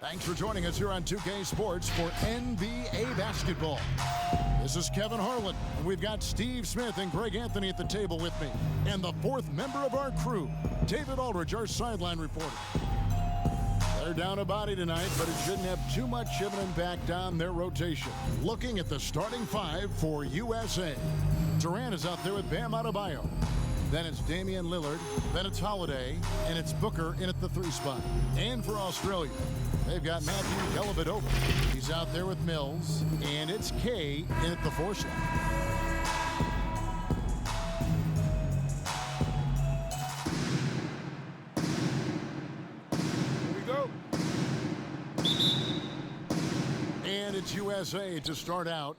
Thanks for joining us here on 2K Sports for NBA basketball. This is Kevin Harlan, and we've got Steve Smith and Greg Anthony at the table with me. And the fourth member of our crew, David Aldridge, our sideline reporter. They're down a body tonight, but it shouldn't have too much of an impact on their rotation. Looking at the starting five for USA. Durant is out there with Bam Adebayo. Then it's Damian Lillard, then it's Holiday, and it's Booker in at the 3 spot. And for Australia, they've got Matthew DELLAVEDOVA. He's out there with Mills, and it's K in at the 4 slot. Here we go. And it's USA to start out.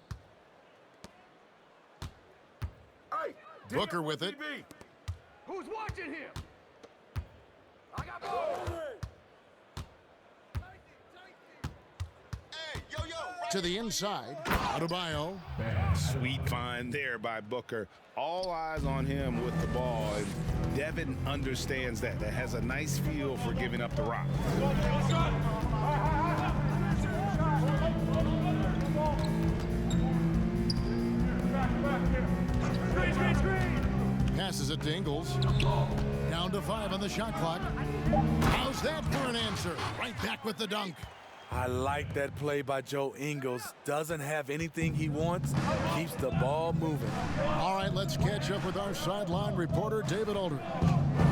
Hey, Booker with it. TV. Who's watching him? I got To the inside, Adebayo. Sweet find there by Booker. All eyes on him with the ball. And Devin understands that. That has a nice feel for giving up the rock. Passes it to Ingles. Down to 5 on the shot clock. How's that for an answer? Right back with the dunk. I like that play by Joe Ingles. Doesn't have anything he wants, keeps the ball moving. All right, let's catch up with our sideline reporter, David Aldridge.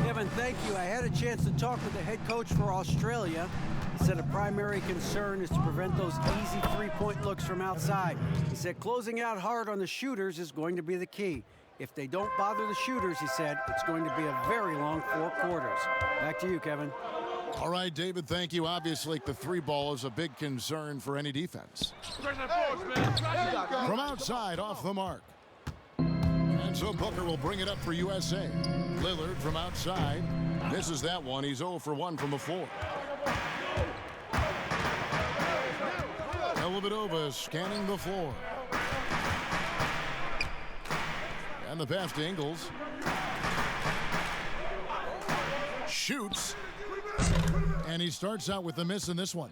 Kevin, thank you. I had a chance to talk with the head coach for Australia. He said a primary concern is to prevent those easy three-point looks from outside. He said closing out hard on the shooters is going to be the key. If they don't bother the shooters, he said, it's going to be a very long 4 quarters. Back to you, Kevin. All right, David, thank you. Obviously, the 3 ball is a big concern for any defense. From outside, off the mark. And so Booker will bring it up for USA. Lillard from outside. Misses that one. He's 0 for 1 from the floor. DELLAVEDOVA scanning the floor. And the pass to Ingles. Shoots. And he starts out with a miss in this one.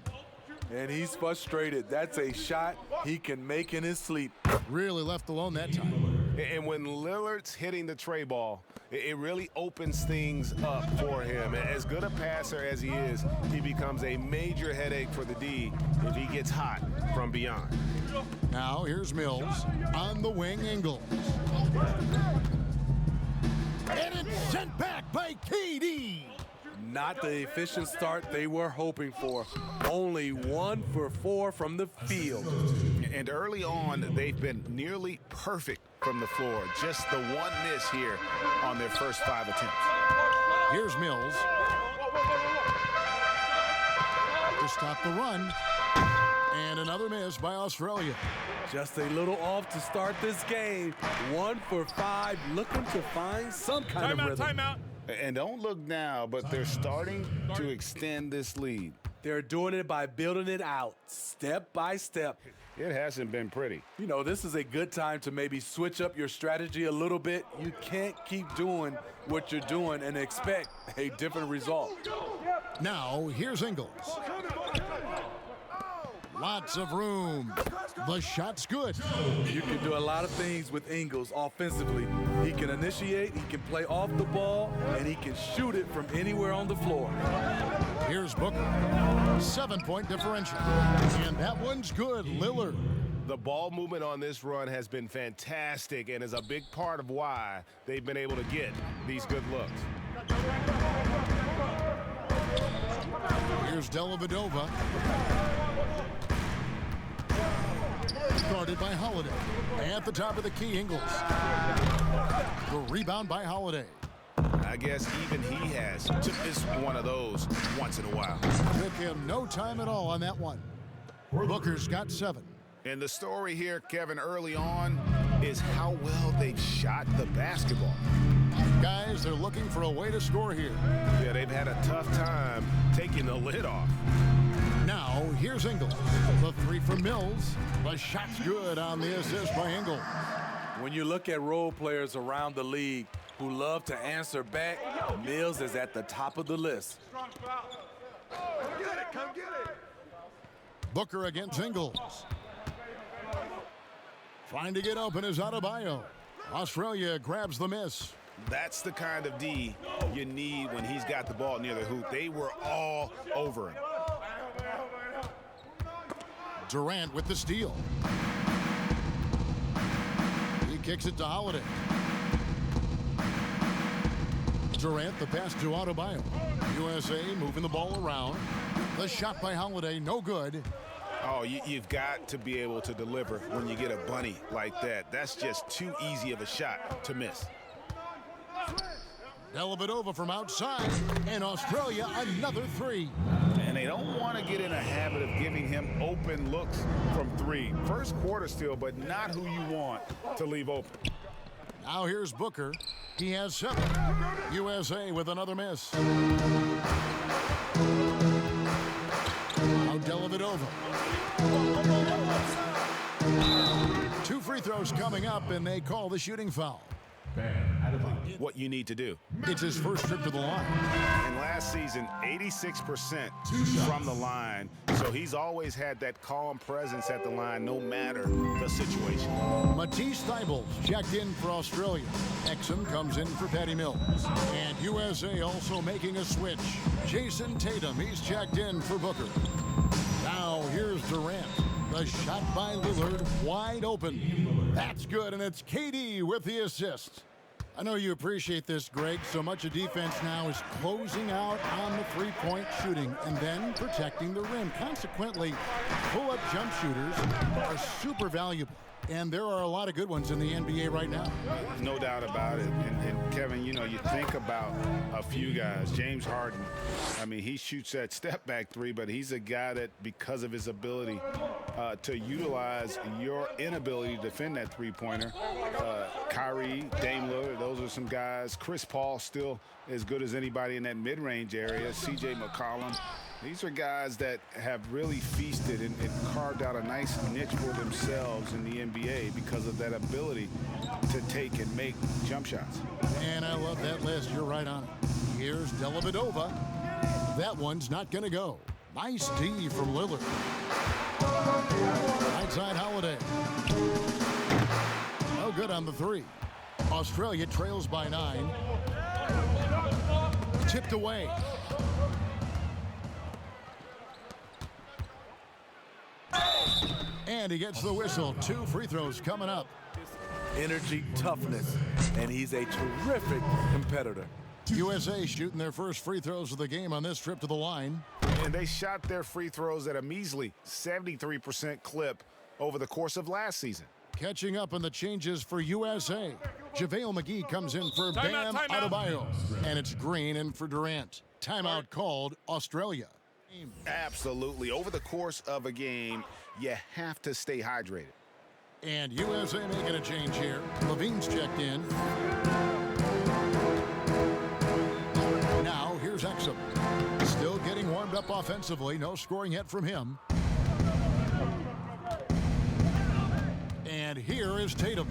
And he's frustrated. That's a shot he can make in his sleep. Really left alone that time. And when Lillard's hitting the tray ball, it really opens things up for him. As good a passer as he is, he becomes a major headache for the D if he gets hot from beyond. Now here's Mills on the wing. Ingles. And it's sent back by KD. Not the efficient start they were hoping for. Only 1 for 4 from the field. And early on, they've been nearly perfect from the floor. Just the 1 miss here on their first 5 attempts. Here's Mills. To stop the run. And another miss by Australia. Just a little off to start this game. 1 for 5, looking to find some kind of rhythm. Timeout. And don't look now, but they're starting to extend this lead. They're doing it by building it out, step by step. It hasn't been pretty. You know, this is a good time to maybe switch up your strategy a little bit. You can't keep doing what you're doing and expect a different result. Now, here's Ingles. Lots of room. The shot's good. You can do a lot of things with Ingles offensively. He can initiate, he can play off the ball, and he can shoot it from anywhere on the floor. Here's Booker. 7-point differential. And that one's good. Lillard. The ball movement on this run has been fantastic and is a big part of why they've been able to get these good looks. Here's DELLAVEDOVA. Guarded by Holiday. At the top of the key, Ingles. The rebound by Holiday. I guess even he has to miss one of those once in a while. Took him no time at all on that one. Booker's got 7. And the story here, Kevin, early on is how well they've shot the basketball. Guys, they're looking for a way to score here. Yeah, they've had a tough time taking the lid off. Now, here's Ingles. The 3 from Mills. The shot's good on the assist by Ingles. When you look at role players around the league who love to answer back, Mills is at the top of the list. Come get it, come get it. Booker against Ingles. Trying to get open is Adebayo. Australia grabs the miss. That's the kind of D you need when he's got the ball near the hoop. They were all over him. Durant with the steal. He kicks it to Holiday. Durant, the pass to Adebayo. USA moving the ball around. The shot by Holiday, no good. Oh, you've got to be able to deliver when you get a bunny like that. That's just too easy of a shot to miss. DELLAVEDOVA from outside, and Australia another three. And they don't want to get in a habit of giving him open looks from three. First quarter still, but not who you want to leave open. Now here's Booker. He has 7. USA with another miss. Now DELLAVEDOVA. 2 free throws coming up, and they call the shooting foul. What you need to do. It's his first trip to the line. And last season, 86% from the line. So he's always had that calm presence at the line, no matter the situation. Matisse THYBULLE checked in for Australia. EXUM comes in for Patty Mills. And USA also making a switch. Jayson Tatum, he's checked in for Booker. Now here's Durant. The shot by Lillard, wide open. That's good, and it's KD with the assist. I know you appreciate this, Gregg. So much of defense now is closing out on the three-point shooting and then protecting the rim. Consequently, pull-up jump shooters are super valuable. And there are a lot of good ones in the NBA right now. No doubt about it. And Kevin, you know, you think about a few guys. James Harden, I mean, he shoots that step-back three, but he's a guy that, because of his ability to utilize your inability to defend that three-pointer, Kyrie, Dame Lillard, those are some guys. Chris Paul still as good as anybody in that mid-range area. C.J. McCollum. These are guys that have really feasted and carved out a nice niche for themselves in the NBA because of that ability to take and make jump shots. And I love that list. You're right on it. Here's DELLAVEDOVA. That one's not going to go. Nice D from Lillard. Right side Holiday. No good on the three. Australia trails by 9. Tipped away. And he gets the whistle. 2 free throws coming up. Energy, toughness, and he's a terrific competitor. USA shooting their first free throws of the game on this trip to the line. And they shot their free throws at a measly 73% clip over the course of last season. Catching up on the changes for USA. JaVale McGee comes in for Bam Adebayo. And it's Green in for Durant. Timeout called Australia. Absolutely. Over the course of a game, you have to stay hydrated. And USA making a change here. Lavine's checked in. Now here's EXUM. Still getting warmed up offensively. No scoring yet from him. And here is Tatum.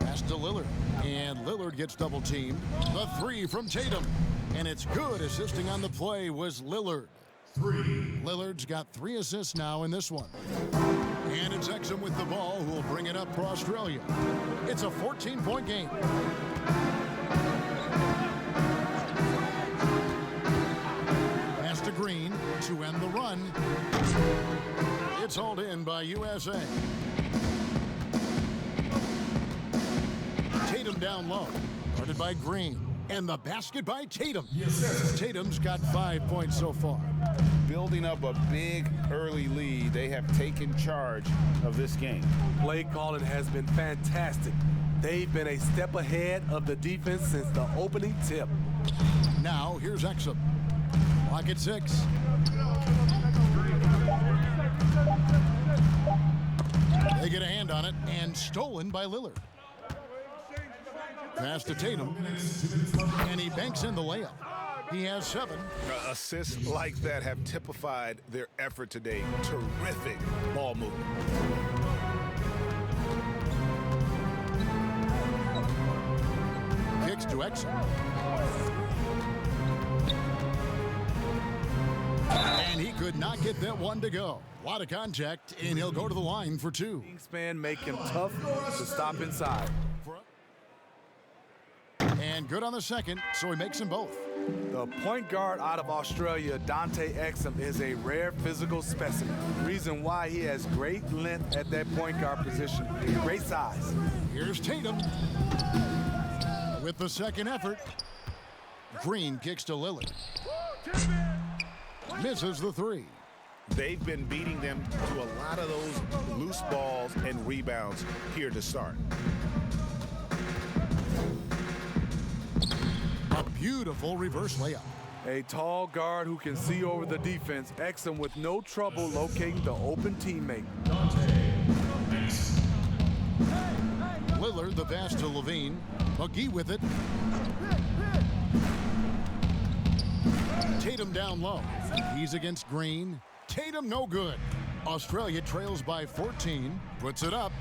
Pass to Lillard. And Lillard gets double teamed. The 3 from Tatum. And it's good. Assisting on the play was Lillard. Lillard's got 3 assists now in this one. And it's EXUM with the ball, who will bring it up for Australia. It's a 14-point game. Pass to Green to end the run. It's hauled in by USA. Tatum down low. Guarded by Green. And the basket by Tatum. Tatum's got 5 points so far. Building up a big early lead, they have taken charge of this game. Play calling has been fantastic. They've been a step ahead of the defense since the opening tip. Now here's EXUM. Clock at 6. They get a hand on it, and stolen by Lillard. Pass to Tatum, and he banks in the layup. He has 7. Assists like that have typified their effort today. Terrific ball movement. Kicks to EXUM. And he could not get that one to go. A lot of contact, and he'll go to the line for 2. Wingspan make him tough to stop inside. And good on the second, so he makes them both. The point guard out of Australia, Dante EXUM, is a rare physical specimen. Reason why he has great length at that point guard position, great size. Here's Tatum with the second effort. Green kicks to Lillard. Misses the 3. They've been beating them to a lot of those loose balls and rebounds here to start. A beautiful reverse layup. A tall guard who can see over the defense. EXUM with no trouble locating the open teammate. Lillard the pass to Lavine. McGee with it. Tatum down low. He's against Green. Tatum no good. Australia trails by 14. Puts it up.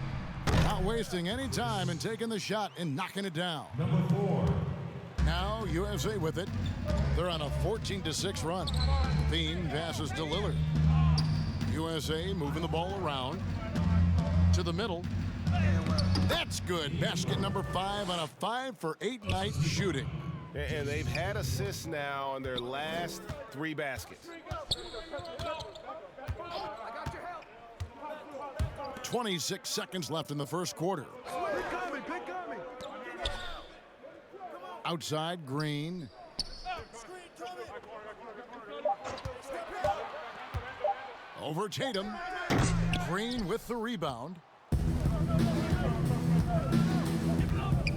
Not wasting any time and taking the shot and knocking it down. Number 4. Now USA with it. They're on a 14-6 run. Lavine passes to Lillard. USA moving the ball around to the middle. That's good. Basket number 5 on a 5 for 8 night shooting. And they've had assists now on their last 3 baskets. 26 seconds left in the first quarter. Outside, Green. Over Tatum. Green with the rebound.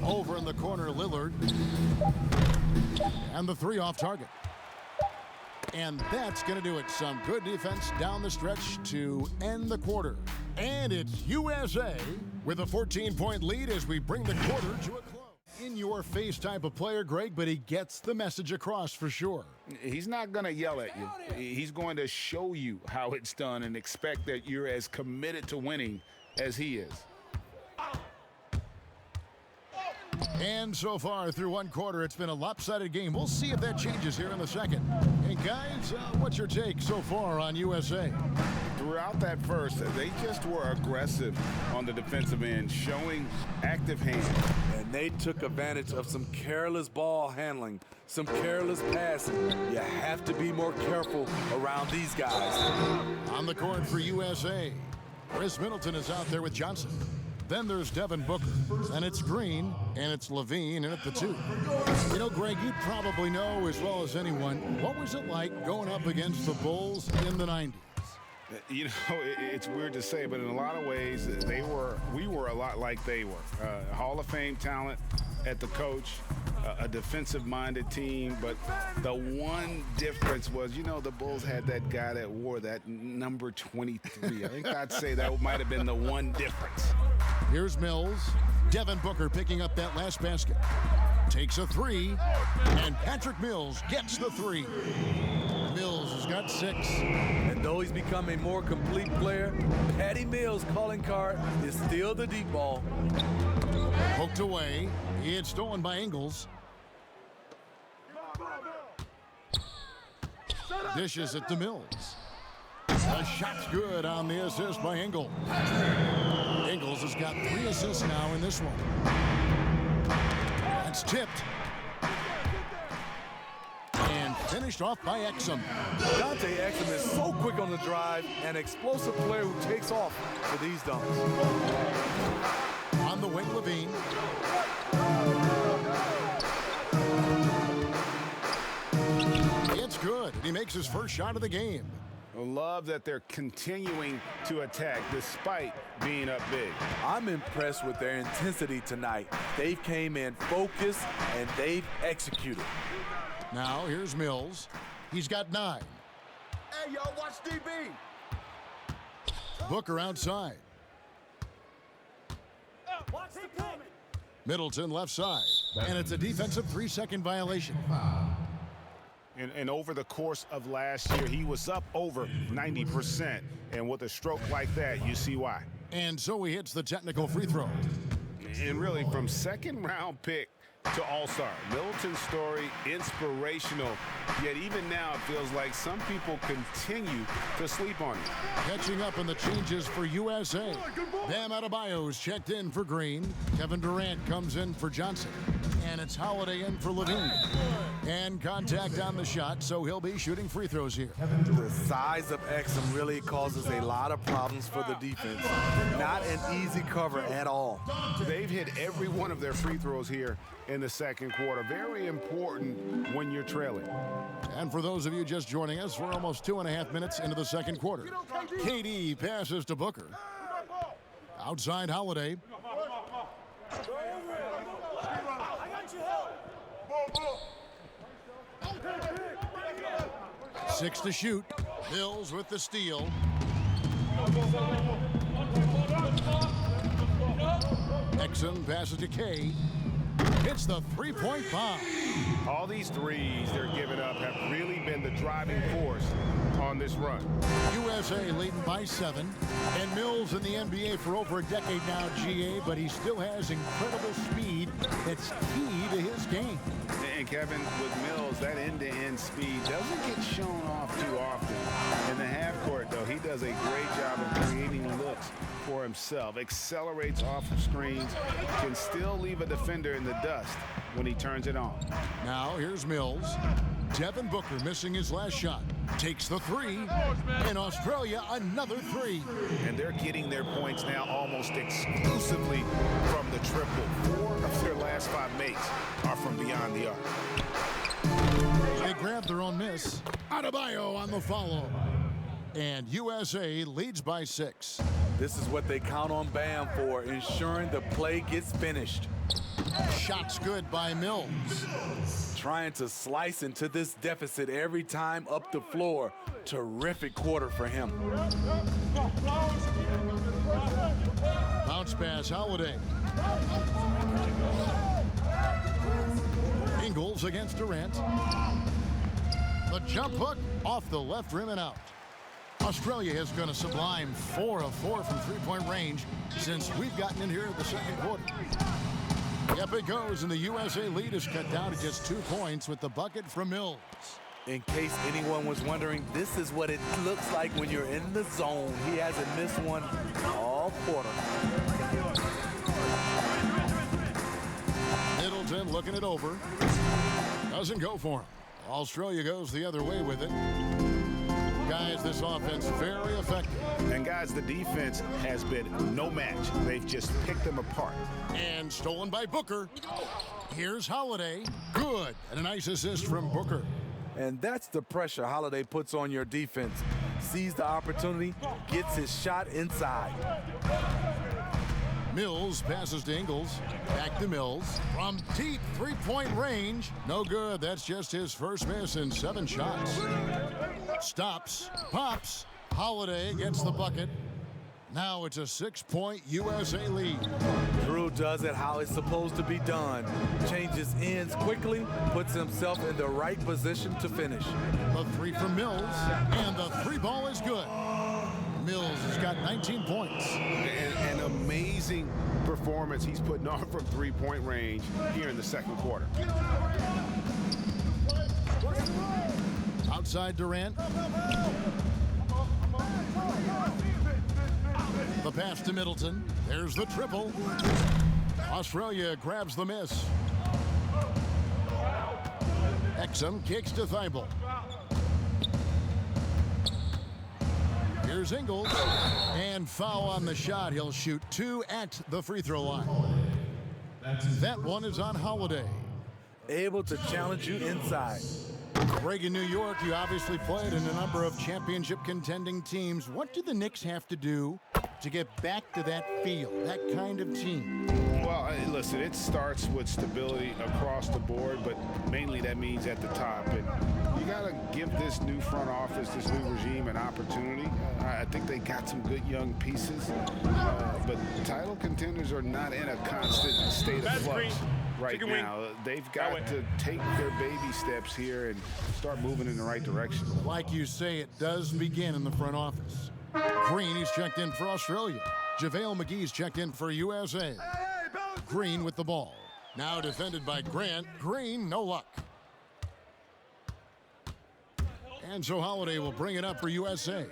Over in the corner, Lillard. And the 3 off target. And that's going to do it. Some good defense down the stretch to end the quarter. And it's USA with a 14-point lead as we bring the quarter to a close. In-your-face type of player, Gregg, but he gets the message across for sure. He's not going to yell at you. He's going to show you how it's done and expect that you're as committed to winning as he is. And so far through one quarter, it's been a lopsided game. We'll see if that changes here in the second. And guys, what's your take so far on USA? Throughout that first, they just were aggressive on the defensive end, showing active hands. And they took advantage of some careless ball handling, some careless passing. You have to be more careful around these guys. On the court for USA, Khris Middleton is out there with Johnson. Then there's Devin Booker, and it's Green, and it's Lavine, and at the 2. You know, Gregg, you probably know as well as anyone, what was it like going up against the Bulls in the 90s? You know, it's weird to say, but in a lot of ways, we were a lot like they were. Hall of Fame talent at the coach, a defensive-minded team, but the one difference was, you know, the Bulls had that guy that wore that number 23. I think I'd say that might have been the one difference. Here's Mills. Devin Booker picking up that last basket. Takes a 3, and Patrick Mills gets the 3. Mills has got 6. And though he's become a more complete player, Patty Mills' calling card is still the deep ball. Poked away. He had stolen by INGLES. Dishes it to Mills. The shot's good on the assist by INGLES. INGLES has got 3 assists now in this one. That's tipped. And finished off by EXUM. Dante EXUM is so quick on the drive, an explosive player who takes off for these dunks. On the wing, Lavine. It's good. He makes his first shot of the game. I love that they're continuing to attack despite being up big. I'm impressed with their intensity tonight. They came in focused and they've executed. Now here's Mills. He's got 9. Hey, y'all, watch DB. Booker outside. Middleton left side. And it's a defensive 3-second violation. And over the course of last year, he was up over 90%. And with a stroke like that, you see why. And so he hits the technical free throw. And really, from second-round pick to All-Star. Middleton's story, inspirational, yet even now it feels like some people continue to sleep on him. Catching up on the changes for USA. Bam Adebayo's checked in for Green. Kevin Durant comes in for Johnson. And it's Holiday in for Lavine. And contact on the shot, so he'll be shooting free throws here. The size of EXUM really causes a lot of problems for the defense. Not an easy cover at all. They've hit every one of their free throws here in the second quarter. Very important when you're trailing. And for those of you just joining us, we're almost 2.5 minutes into the second quarter. KD passes to Booker. Outside Holiday. 6 to shoot. Bills with the steal. EXUM passes to K. Hits the three-point bomb. All these threes they're giving up have really been the driving force on this run. USA leading by 7. And Mills in the NBA for over a decade now, GA, but he still has incredible speed that's key to his game. And Kevin, with Mills, that end-to-end speed doesn't get shown off too often. In the half court, though, he does a great job of creating looks for himself. Accelerates off of screens, can still leave a defender in the dust when he turns it on. Now here's Mills. Devin Booker missing his last shot. Takes the 3. In Australia, another 3. And they're getting their points now almost exclusively from the triple. 4 of their last 5 makes are from beyond the arc. They grab their own miss. Adebayo on the follow. And USA leads by 6. This is what they count on Bam for, ensuring the play gets finished. Shots good by Mills. Trying to slice into this deficit every time up the floor. Terrific quarter for him. Bounce pass, Holiday. Ingles against Durant. The jump hook off the left rim and out. Australia has gone a sublime 4 of 4 from three-point range since we've gotten in here in the second quarter. Yep, it goes, and the USA lead is cut down to just 2 points with the bucket from Mills. In case anyone was wondering, this is what it looks like when you're in the zone. He hasn't missed one all quarter. Middleton looking it over. Doesn't go for him. Australia goes the other way with it. Guys, this offense very effective. And guys, the defense has been no match. They've just picked them apart. And stolen by Booker. Here's Holiday. Good. And a nice assist from Booker. And that's the pressure Holiday puts on your defense. Sees the opportunity, gets his shot inside. Mills passes to Ingles. Back to Mills. From deep three-point range. No good. That's just his first miss in 7 shots. Stops. Pops. Holiday gets the bucket. Now it's a 6-point USA lead. Jrue does it how it's supposed to be done. Changes ends quickly, puts himself in the right position to finish. The 3 from Mills. And the 3 ball is good. Mills has got 19 points. An amazing performance he's putting on from three-point range here in the second quarter. Outside Durant. The pass to Middleton. There's the triple. Australia grabs the miss. EXUM kicks to THYBULLE. Here's Ingles, and foul on the shot. He'll shoot 2 at the free throw line. That one is on Holiday. Able to challenge you inside. Gregg in New York, you obviously played in a number of championship contending teams. What do the Knicks have to do to get back to that feel, that kind of team? Well, listen, it starts with stability across the board, but mainly that means at the top. And you got to give this new front office, this new regime an opportunity. I think they got some good young pieces, but title contenders are not in a constant state of flux right now. They've got to take their baby steps here and start moving in the right direction. Like you say, it does begin in the front office. Green, he's checked in for Australia. JaVale McGee's checked in for USA. Green with the ball. Now defended by Grant. Green, no luck. And so Holiday will bring it up for USA.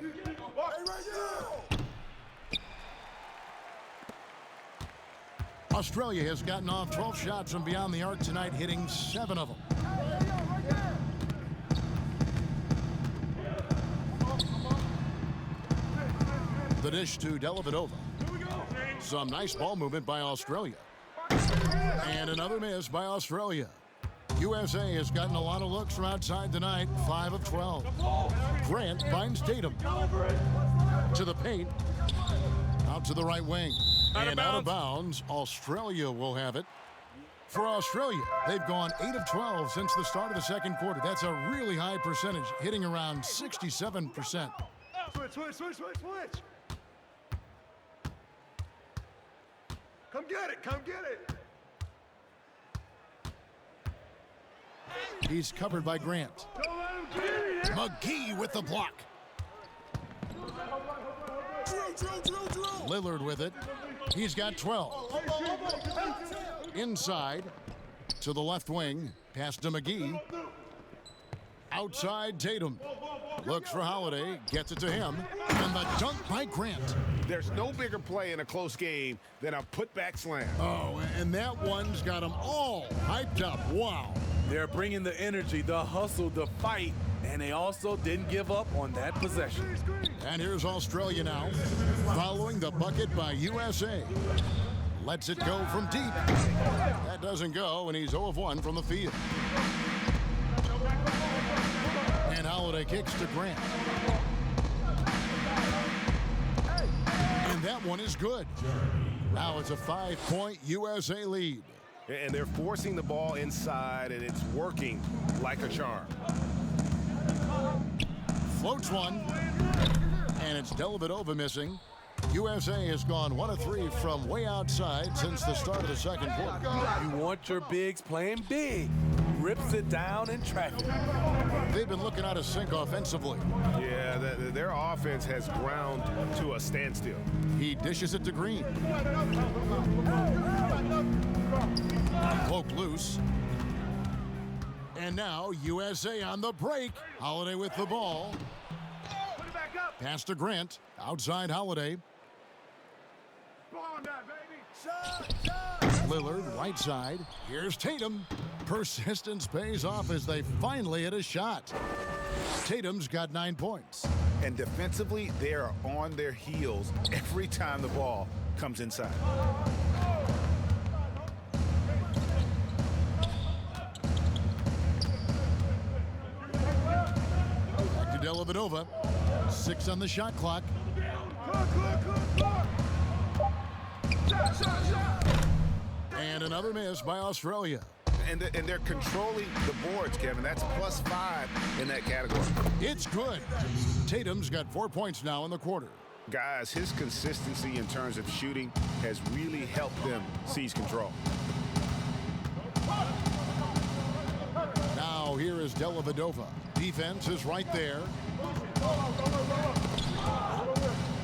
Australia has gotten off 12 shots from beyond the arc tonight, hitting 7 of them. The dish to DELLAVEDOVA. Some nice ball movement by Australia. And another miss by Australia. USA has gotten a lot of looks from outside tonight, 5 of 12. Grant finds Tatum. To the paint. Out to the right wing. And out of bounds, Australia will have it. For Australia, they've gone 8 of 12 since the start of the second quarter. That's a really high percentage, hitting around 67%. Switch. Come get it. He's covered by Grant. McGee with the block. Lillard with it. He's got 12. Inside to the left wing. Pass to McGee. Outside Tatum. Looks for Holiday. Gets it to him. And the dunk by Grant. There's no bigger play in a close game than a putback slam. Oh, and that one's got them all hyped up. Wow. They're bringing the energy, the hustle, the fight, and they also didn't give up on that possession. And here's Australia now, following the bucket by USA. Lets it go from deep. That doesn't go, and he's 0 of 1 from the field. And Holiday kicks to Grant. And that one is good. Now it's a 5-point USA lead. And they're forcing the ball inside, and it's working like a charm. Floats one, and it's DELLAVEDOVA missing. USA has gone 1 of 3 from way outside since the start of the second quarter. You want your bigs playing big. Rips it down in traffic. They've been looking out of sync offensively. Yeah, their offense has ground to a standstill. He dishes it to Green. Poke loose. And now USA on the break. Holiday with the ball. Pass to Grant. Outside Holiday. Lillard right side. Here's Tatum. Persistence pays off as they finally hit a shot. Tatum's got 9 points. And defensively, they are on their heels every time the ball comes inside. Back to DELLAVEDOVA. 6 on the shot clock. And another miss by Australia. And they're controlling the boards, Kevin. That's +5 in that category. It's good. Tatum's got 4 points now in the quarter. Guys, his consistency in terms of shooting has really helped them seize control. Now here is DELLAVEDOVA. Defense is right there.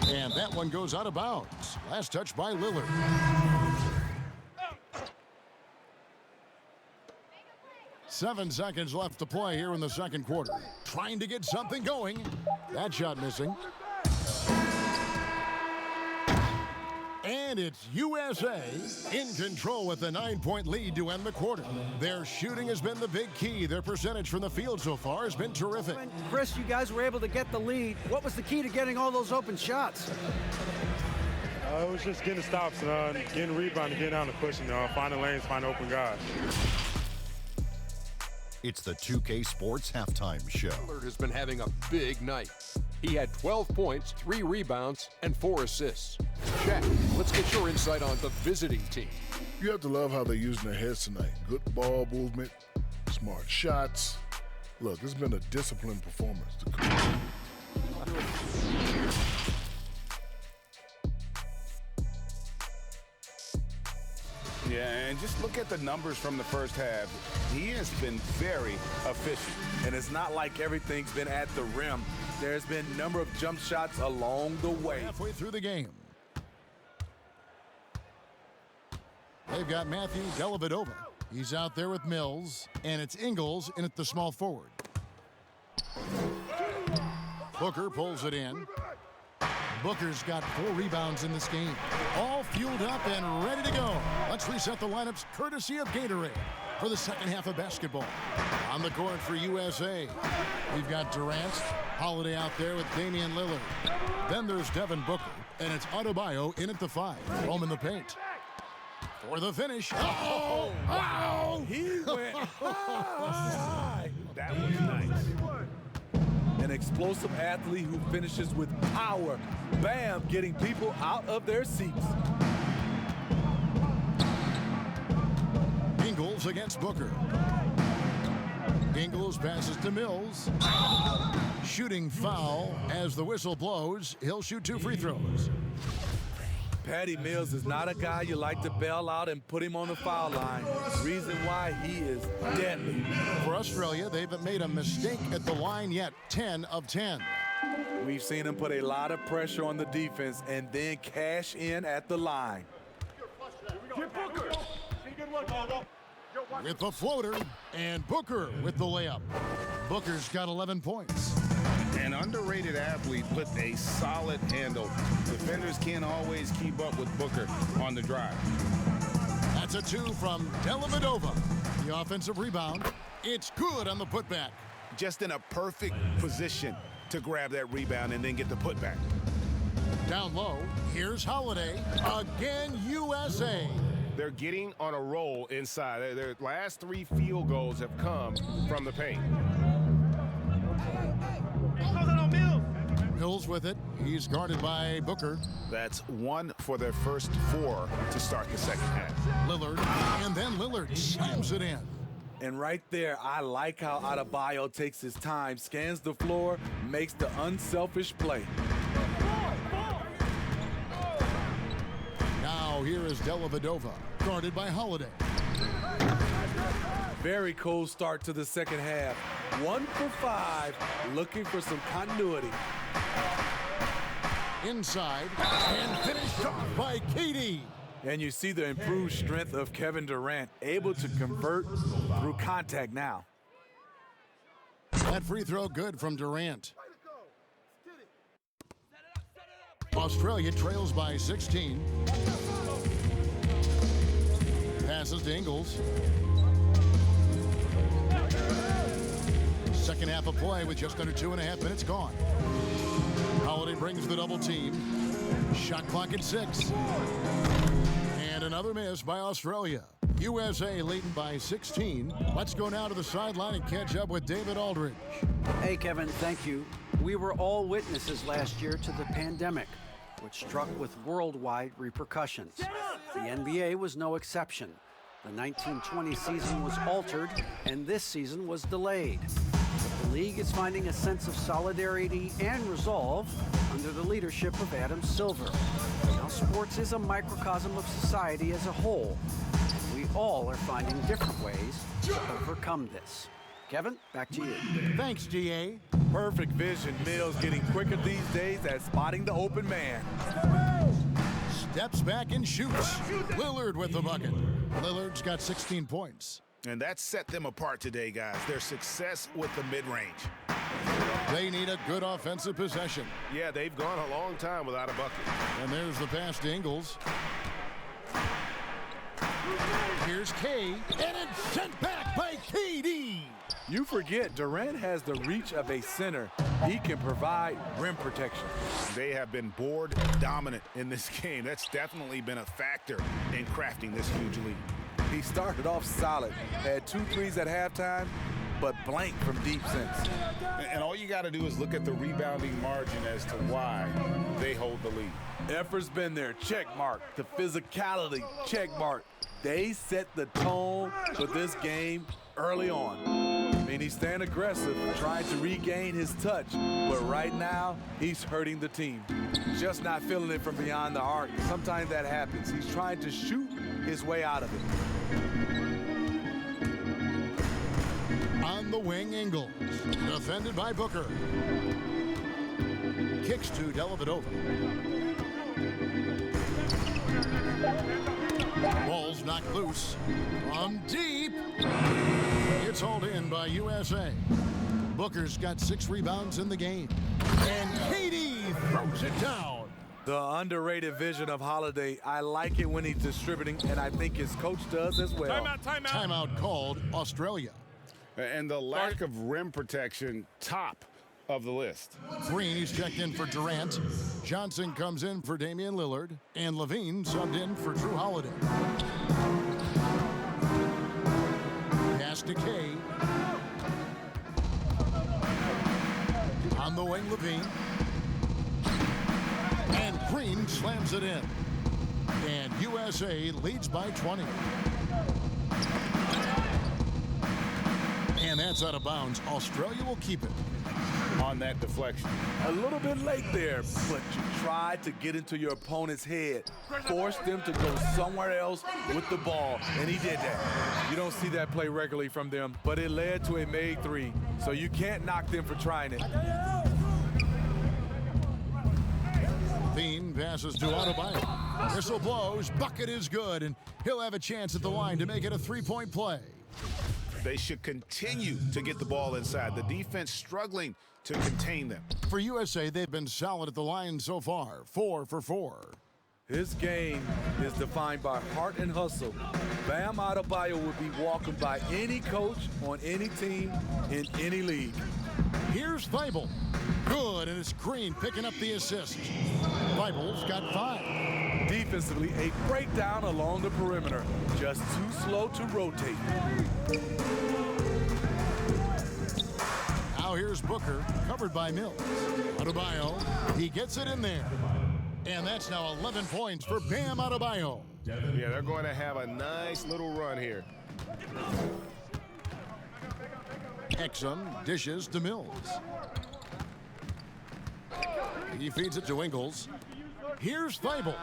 And that one goes out of bounds. Last touch by Lillard. Seven seconds left to play here in the second quarter. Trying to get something going. That shot missing. And it's USA in control with a 9-point lead to end the quarter. Their shooting has been the big key. Their percentage from the field so far has been terrific. Khris, you guys were able to get the lead. What was the key to getting all those open shots? It was just getting stops, getting rebounding, getting out and pushing, finding lanes, finding open guys. It's the 2K Sports Halftime Show. Lillard has been having a big night. He had 12 points, 3 rebounds, and 4 assists. Shaq, let's get your insight on the visiting team. You have to love how they're using their heads tonight. Good ball movement, smart shots. Look, it's been a disciplined performance. Yeah, and just look at the numbers from the first half. He has been very efficient. And it's not like everything's been at the rim. There's been a number of jump shots along the way. Halfway through the game. They've got Matthew DELLAVEDOVA. He's out there with Mills, and it's Ingles in at the small forward. Booker pulls it in. Booker's got 4 rebounds in this game. All fueled up and ready to go. Let's reset the lineups courtesy of Gatorade for the second half of basketball. On the court for USA, we've got Durant, Holiday out there with Damian Lillard. Then there's Devin Booker, and it's Adebayo in at the 5. Home in the paint. For the finish. Oh, wow! He went high. That was nice. An explosive athlete who finishes with power. Bam, getting people out of their seats. Ingles against Booker. Ingles passes to Mills. Shooting foul as the whistle blows. He'll shoot 2 free throws. Patty Mills is not a guy you like to bail out and put him on the foul line. Reason why he is deadly. For Australia, they haven't made a mistake at the line yet. 10 of 10. We've seen him put a lot of pressure on the defense and then cash in at the line. With the floater, and Booker with the layup. Booker's got 11 points. An underrated athlete with a solid handle. Defenders can't always keep up with Booker on the drive. That's a 2 from DELLAVEDOVA. The offensive rebound. It's good on the putback. Just in a perfect position to grab that rebound and then get the putback. Down low, here's Holiday. Again, USA. They're getting on a roll inside. Their last 3 field goals have come from the paint. Mills with it. He's guarded by Booker. That's 1 for their first 4 to start the second half. Lillard, and then Lillard slams it in. And right there, I like how Adebayo takes his time, scans the floor, makes the unselfish play. Now here is DELLAVEDOVA, guarded by Holiday. Very cold start to the second half. 1 for 5, looking for some continuity. Inside, and finished off by KD. And you see the improved strength of Kevin Durant, able to convert through contact now. That free throw good from Durant. Australia trails by 16. Passes to Ingles. Second half of play with just under 2.5 minutes gone. Holiday brings the double team. Shot clock at 6. And another miss by Australia. USA leading by 16. Let's go now to the sideline and catch up with David Aldridge. Hey, Kevin, thank you. We were all witnesses last year to the pandemic, which struck with worldwide repercussions. The NBA was no exception. The 1920 season was altered, and this season was delayed. The league is finding a sense of solidarity and resolve under the leadership of Adam Silver. Now, sports is a microcosm of society as a whole. We all are finding different ways to overcome this. Kevin, back to you. Thanks, GA. Perfect vision. Mills getting quicker these days at spotting the open man. Steps back and shoots. Lillard with the bucket. Lillard's got 16 points. And that set them apart today, guys. Their success with the mid-range. They need a good offensive possession. Yeah, they've gone a long time without a bucket. And there's the pass to Ingles. Here's K, and it's sent back by KD. You forget, Durant has the reach of a center. He can provide rim protection. They have been board dominant in this game. That's definitely been a factor in crafting this huge lead. He started off solid, had 2 threes at halftime, but blank from deep since. And all you got to do is look at the rebounding margin as to why they hold the lead. Effort's been there, check mark. The physicality, check mark. They set the tone for this game early on. I mean, he's staying aggressive, trying to regain his touch, but right now, he's hurting the team. Just not feeling it from beyond the arc. Sometimes that happens. He's trying to shoot his way out of it. On the wing, Ingles. Defended by Booker. Kicks to DELLAVEDOVA. Ball's knocked loose from deep. It's hauled in by USA. Booker's got 6 rebounds in the game. And Katie throws it down. The underrated vision of Holiday. I like it when he's distributing, and I think his coach does as well. Timeout called Australia. And the lack of rim protection, top of the list. Green, he's checked in for Durant. Johnson comes in for Damian Lillard. And Lavine subbed in for Jrue Holiday. Pass to K. On the wing, Lavine. And Green slams it in. And USA leads by 20. And that's out of bounds. Australia will keep it. On that deflection. A little bit late there, but you tried to get into your opponent's head. Force them to go somewhere else with the ball, and he did that. You don't see that play regularly from them, but it led to a made 3, so you can't knock them for trying it. Lavine passes to Adebayo. Whistle blows, bucket is good, and he'll have a chance at the line to make it a 3-point play. They should continue to get the ball inside. The defense struggling to contain them. For USA, they've been solid at the line so far, 4 for 4. His game is defined by heart and hustle. Bam Adebayo would be welcomed by any coach on any team in any league. Here's THYBULLE. Good, and it's Green picking up the assist. THYBULLE's got 5. Defensively, a breakdown along the perimeter. Just too slow to rotate. Now here's Booker, covered by Mills. Adebayo, he gets it in there. And that's now 11 points for Bam Adebayo. Yeah, they're going to have a nice little run here. EXUM dishes to Mills. He feeds it to INGLES. Here's THYBULLE.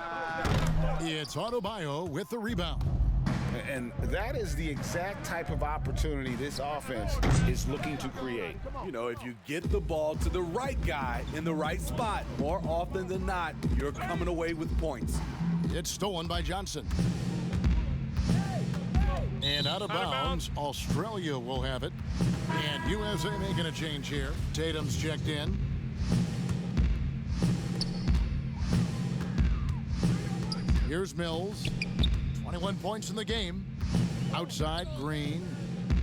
It's Adebayo with the rebound. And that is the exact type of opportunity this offense is looking to create. You know, if you get the ball to the right guy in the right spot, more often than not, you're coming away with points. It's stolen by Johnson. And out of bounds, Australia will have it. And USA making a change here. Tatum's checked in. Here's Mills. 21 points in the game. Outside, Green.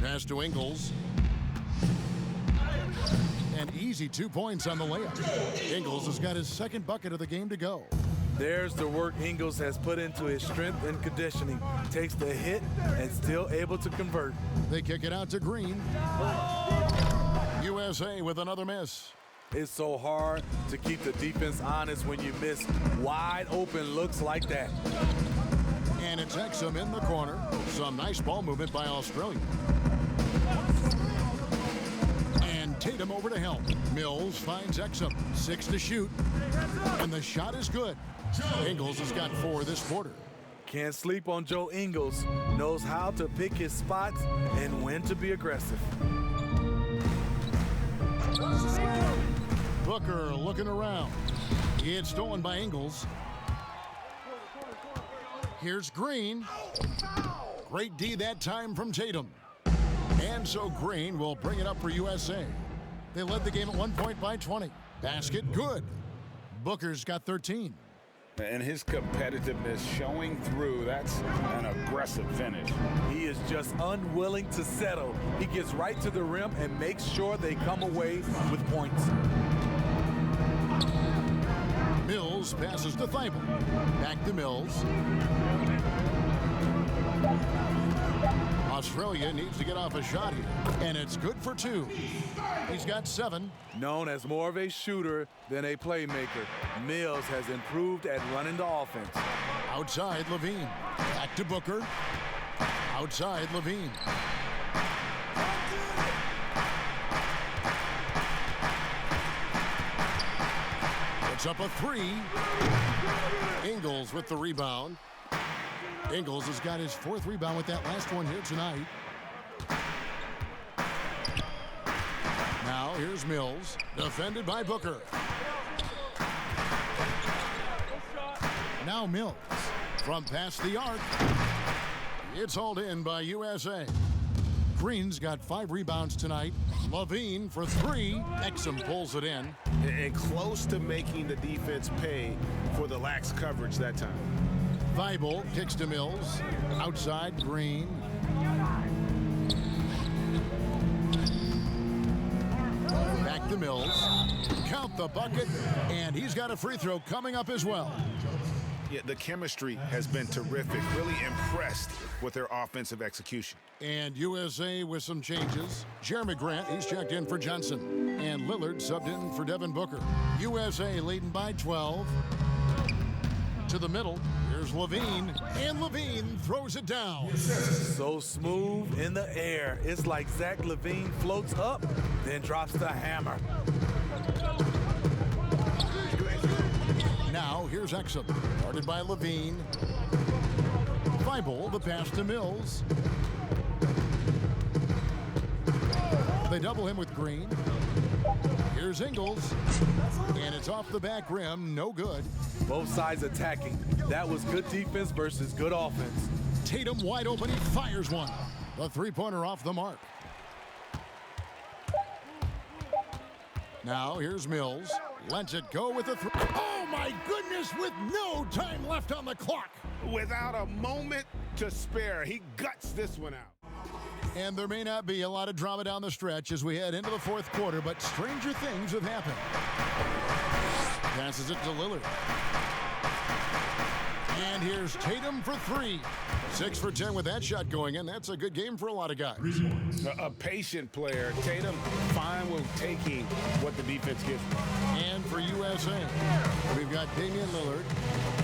Pass to INGLES. And easy 2 points on the layup. INGLES has got his second bucket of the game to go. There's the work INGLES has put into his strength and conditioning. Takes the hit and still able to convert. They kick it out to Green. USA with another miss. It's so hard to keep the defense honest when you miss wide open looks like that. And it's EXUM in the corner. Some nice ball movement by Australia. And Tatum over to help. Mills finds EXUM. 6 to shoot. And the shot is good. INGLES has got 4 this quarter. Can't sleep on Joe Ingles. Knows how to pick his spots and when to be aggressive. Booker looking around. It's stolen by INGLES. Here's Green. Great D that time from Tatum. And so Green will bring it up for USA. They led the game at 1 point by 20. Basket good. Booker's got 13. And his competitiveness showing through. That's an aggressive finish. He is just unwilling to settle. He gets right to the rim and makes sure they come away with points. Mills passes to THYBULLE. Back to Mills. Australia needs to get off a shot here, and it's good for 2. He's got 7. Known as more of a shooter than a playmaker, Mills has improved at running the offense. Outside, Lavine. Back to Booker. Outside, Lavine. It's up a 3. INGLES with the rebound. INGLES has got his 4th rebound with that last one here tonight. Now here's Mills, defended by Booker. Now Mills from past the arc. It's hauled in by USA. Green's got 5 rebounds tonight. Lavine for 3. EXUM pulls it in. And close to making the defense pay for the lax coverage that time. THYBULLE kicks to Mills. Outside, Green. Back to Mills. Count the bucket, and he's got a free throw coming up as well. Yeah, the chemistry has been terrific. Really impressed with their offensive execution. And USA with some changes. Jeremy Grant, he's checked in for Johnson. And Lillard subbed in for Devin Booker. USA leading by 12. To the middle, here's Lavine. And Lavine throws it down. So smooth in the air. It's like Zach LaVine floats up, then drops the hammer. Now, here's EXUM, guarded by Lavine. THYBULLE, the pass to Mills. They double him with Green. Here's INGLES, and it's off the back rim, no good. Both sides attacking. That was good defense versus good offense. Tatum wide open, he fires one. The three-pointer off the mark. Now, here's Mills. Lets it go with the three. Oh, my goodness, with no time left on the clock. Without a moment to spare, he guts this one out. And there may not be a lot of drama down the stretch as we head into the fourth quarter, but stranger things have happened. Passes it to Lillard. And here's Tatum for 3. 6 for 10 with that shot going in. That's a good game for a lot of guys. A patient player. Tatum fine with taking what the defense gives him. And for USA, we've got Damian Lillard.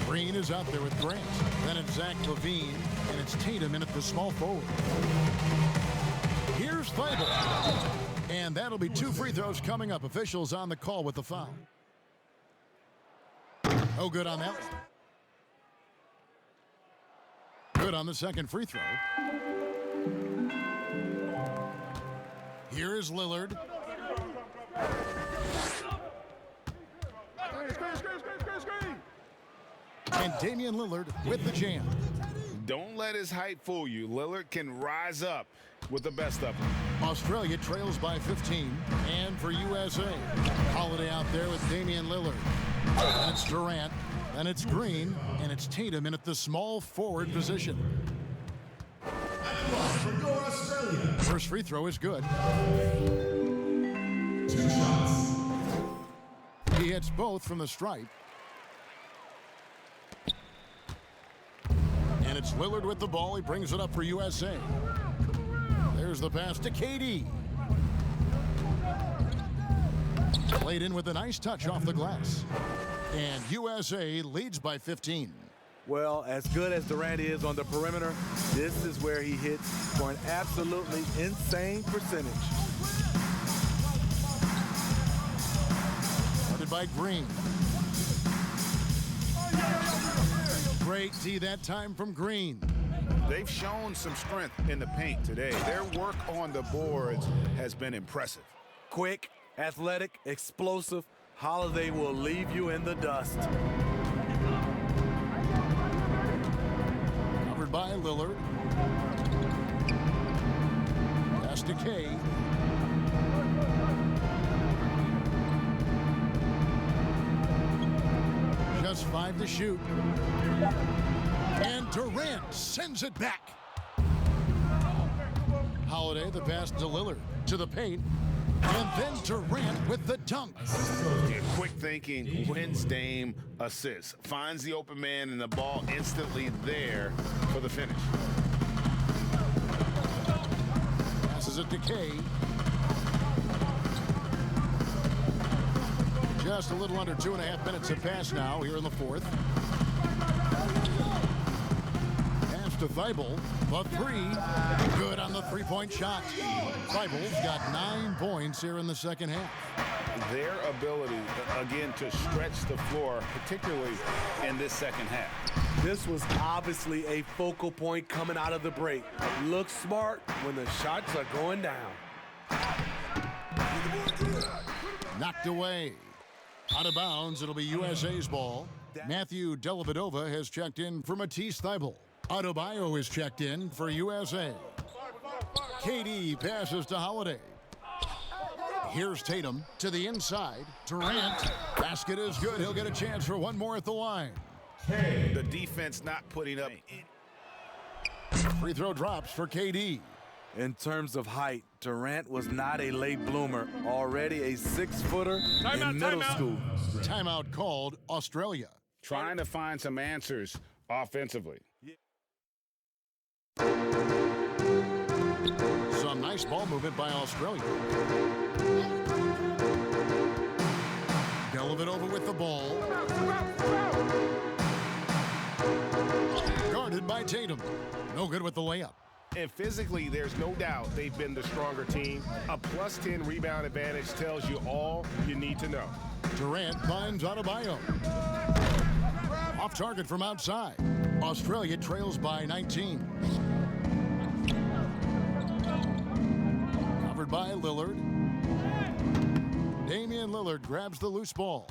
Green is out there with Grant. Then it's Zach Lavine, and it's Tatum in at the small forward. Here's THYBULLE. And that'll be 2 free throws coming up. Officials on the call with the foul. Oh, good on that one. Good on the second free throw. Here is Lillard. And Damian Lillard with the jam. Don't let his height fool you. Lillard can rise up with the best of them. Australia trails by 15. And for USA, Holiday out there with Damian Lillard. And it's Durant. And it's Green. And it's Tatum in at the small forward position. First free throw is good. 2 shots. He hits both from the stripe. And it's Lillard with the ball. He brings it up for USA. There's the pass to KD. Played in with a nice touch off the glass. And USA leads by 15. Well, as good as Durant is on the perimeter, this is where he hits for an absolutely insane percentage. Started by Green. Great D that time from Green. They've shown some strength in the paint today. Their work on the boards has been impressive. Quick, athletic, explosive. Holiday will leave you in the dust. Covered by Lillard. Pass to K. Just 5 to shoot. And Durant sends it back. Holiday, the pass to Lillard, to the paint. And then Durant with the dunk. Yeah, quick thinking, wins Dame, assists. Finds the open man and the ball instantly there for the finish. Passes it to K. Just a little under 2.5 minutes have passed now here in the fourth. Pass to THYBULLE. The 3. Good on the three-point shot. THYBULLE's got 9 points here in the second half. Their ability, again, to stretch the floor, particularly in this second half. This was obviously a focal point coming out of the break. Look smart when the shots are going down. Knocked away. Out of bounds, it'll be USA's ball. Matthew DELLAVEDOVA has checked in for Matisse THYBULLE. Adebayo is checked in for USA. KD passes to Holiday. Here's Tatum to the inside. Durant. Basket is good. He'll get a chance for one more at the line. The defense not putting up. Free throw drops for KD. In terms of height, Durant was not a late bloomer. Already a 6-footer in middle school. Timeout called Australia. Trying to find some answers offensively. Some nice ball movement by Australia. DELLAVEDOVA with the ball. Guarded by Tatum. No good with the layup. And physically, there's no doubt they've been the stronger team. A plus 10 rebound advantage tells you all you need to know. Durant finds Adebayo. Off target from outside. Australia trails by 19. Covered by Lillard. Damian Lillard grabs the loose ball.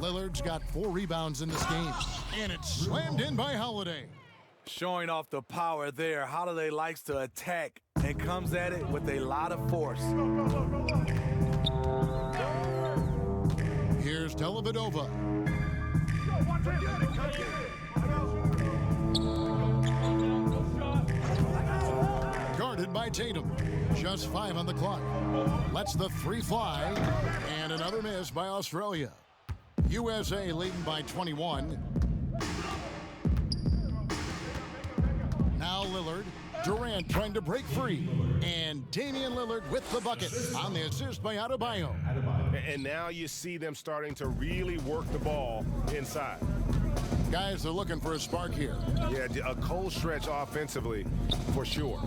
Lillard's got 4 rebounds in this game. And it's slammed in by Holiday. Showing off the power there. Holiday likes to attack and comes at it with a lot of force. Here's DELLAVEDOVA. Guarded by Tatum. Just 5 on the clock. Lets the 3 fly. And another miss by Australia. USA leading by 21. Now Lillard. Durant trying to break free. And Damian Lillard with the bucket on the assist by Adebayo. And now you see them starting to really work the ball inside. Guys are looking for a spark here. Yeah, a cold stretch offensively for sure.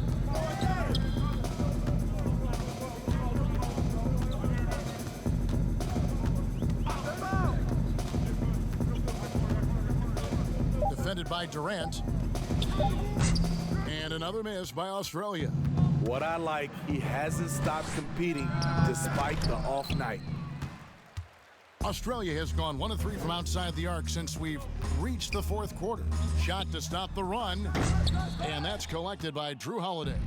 Defended by Durant. And another miss by Australia. What I like, he hasn't stopped competing despite the off night. Australia has gone 1 of 3 from outside the arc since we've reached the 4th quarter. Shot to stop the run, and that's collected by Jrue Holiday.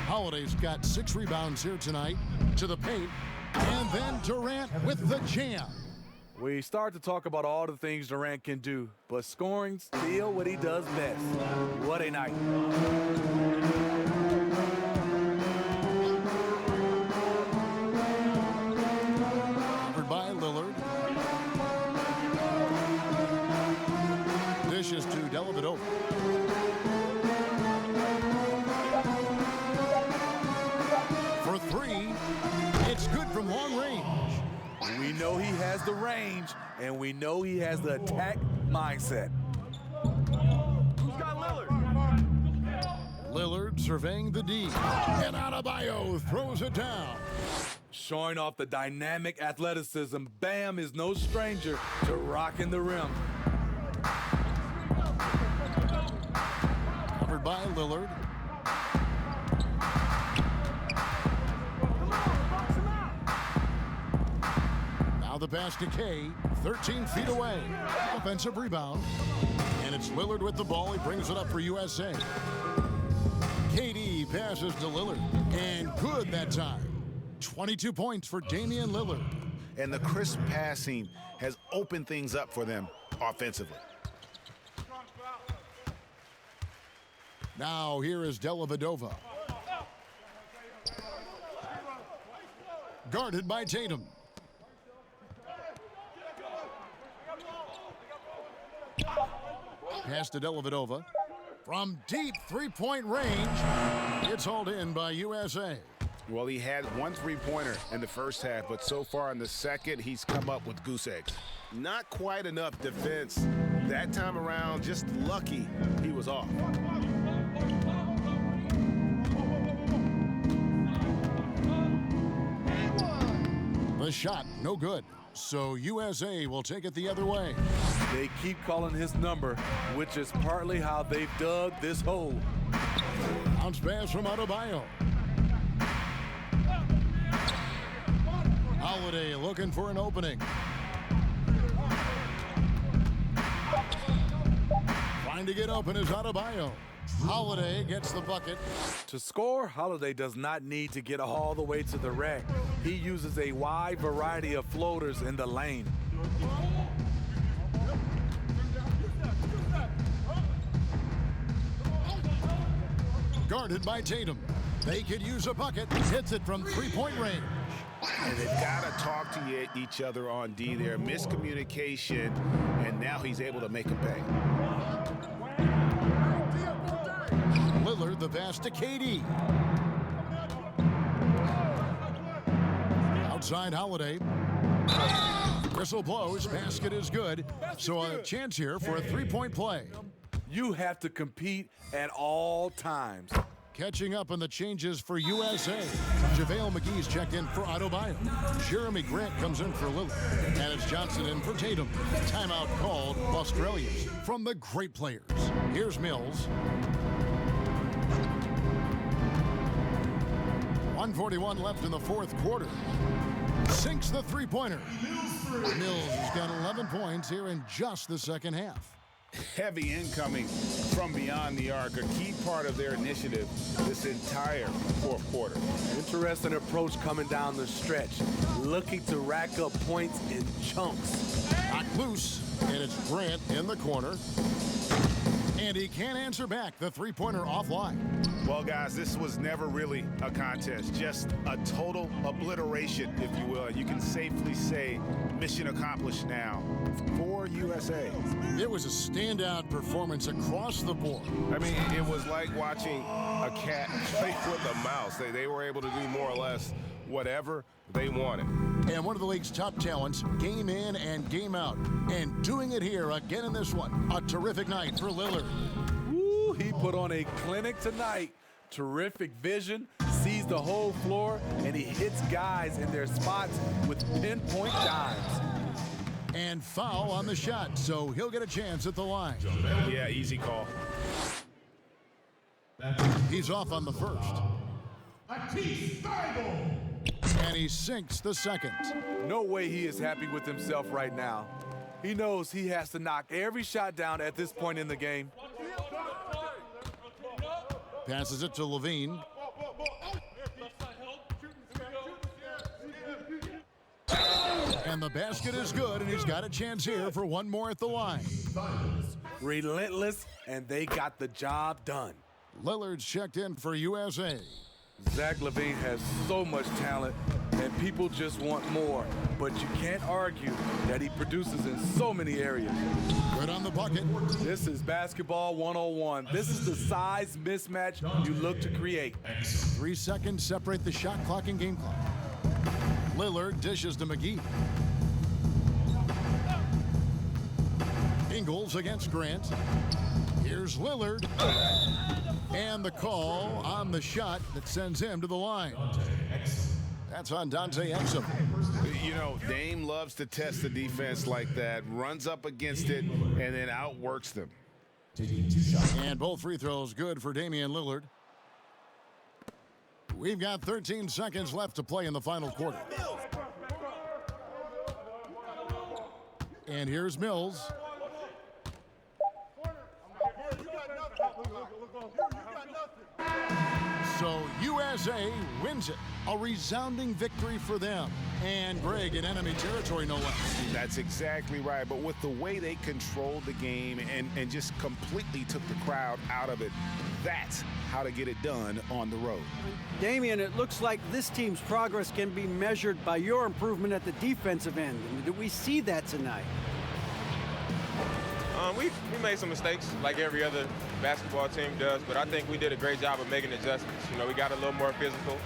Holiday's got 6 rebounds here tonight to the paint, and then Durant with the jam. We start to talk about all the things Durant can do, but scoring's still what he does best. What a night. By Lillard. Dishes to DELLAVEDOVA. For 3, it's good from long range. We know he has the range, and we know he has the attack mindset. Who's got Lillard? Lillard surveying the D. And Adebayo throws it down. Showing off the dynamic athleticism, Bam is no stranger to rocking the rim. Covered by Lillard. Now the pass to K, 13 feet away. Offensive rebound. And it's Lillard with the ball. He brings it up for USA. KD passes to Lillard. And good that time. 22 points for Damian Lillard. And the crisp passing has opened things up for them offensively. Now here is DELLAVEDOVA. Guarded by Tatum. Pass to DELLAVEDOVA. From deep 3-point range, it's hauled in by USA. Well, he had 1 3-pointer in the first half, but so far in the second, he's come up with goose eggs. Not quite enough defense. That time around, just lucky he was off. The shot, no good. So USA will take it the other way. They keep calling his number, which is partly how they've dug this hole. Bounce pass from Adebayo. Holiday looking for an opening. to get open is Adebayo. Holiday gets the bucket. To score, Holiday does not need to get all the way to the rack. He uses a wide variety of floaters in the lane. Guarded by Tatum. They could use a bucket. Hits it from three-point range. And they've got to talk to each other on D there. Miscommunication, and now he's able to make a pay. Lillard the pass to KD. Outside Holiday. Whistle blows. Basket is good. So a chance here for a three-point play. You have to compete at all times. Catching up on the changes for USA. JaVale McGee's checked in for Adebayo. Jeremy Grant comes in for Lillard. And it's Johnson in for Tatum. Timeout called Australians from the great players. Here's Mills. 1:41 left in the fourth quarter. Sinks the three-pointer. Mills has got 11 points here in just the second half. Heavy incoming from beyond the arc, a key part of their initiative this entire fourth quarter. Interesting approach coming down the stretch, looking to rack up points in chunks. Knocked loose, and it's Grant in the corner. And he can't answer back. The three-pointer offline. Well, guys, this was never really a contest, just a total obliteration, if you will. You can safely say mission accomplished now for USA. It was a standout performance across the board. I mean, it was like watching a cat play with a mouse. They were able to do more or less whatever they wanted. And one of the league's top talents, game in and game out. And doing it here again in this one. A terrific night for Lillard. Woo, he put on a clinic tonight. Terrific vision, sees the whole floor, and he hits guys in their spots with pinpoint dives. And foul on the shot, so he'll get a chance at the line. Yeah, easy call. He's off on the first. Matisse, THYBULLE. And he sinks the second. No way he is happy with himself right now. He knows he has to knock every shot down at this point in the game. Passes it to Lavine. And the basket is good, and he's got a chance here for one more at the line. Relentless, and they got the job done. Lillard's checked in for USA. Zach Lavine has so much talent, and people just want more. But you can't argue that he produces in so many areas. Good on the bucket. This is basketball 101. This is the size mismatch you look to create. 3 seconds separate the shot clock and game clock. Lillard dishes to McGee. Ingles against Grant. Here's Lillard. And the call on the shot that sends him to the line. That's on Dante EXUM. You know, Dame loves to test the defense like that, runs up against it, and then outworks them. And both free throws good for Damian Lillard. We've got 13 seconds left to play in the final quarter. And here's Mills. So USA wins it. A resounding victory for them. And Gregg in enemy territory, no less. That's exactly right. But with the way they controlled the game and just completely took the crowd out of it, that's how to get it done on the road. Damian, it looks like this team's progress can be measured by your improvement at the defensive end. And do we see that tonight? We made some mistakes like every other basketball team does, but I think we did a great job of making adjustments. You know, we got a little more physical.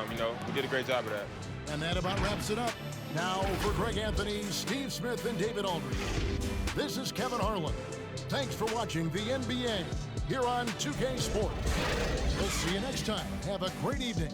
You know, we did a great job of that. And that about wraps it up. Now for Greg Anthony, Steve Smith, and David Aldridge. This is Kevin Harlan. Thanks for watching the NBA here on 2K Sports. We'll see you next time. Have a great evening.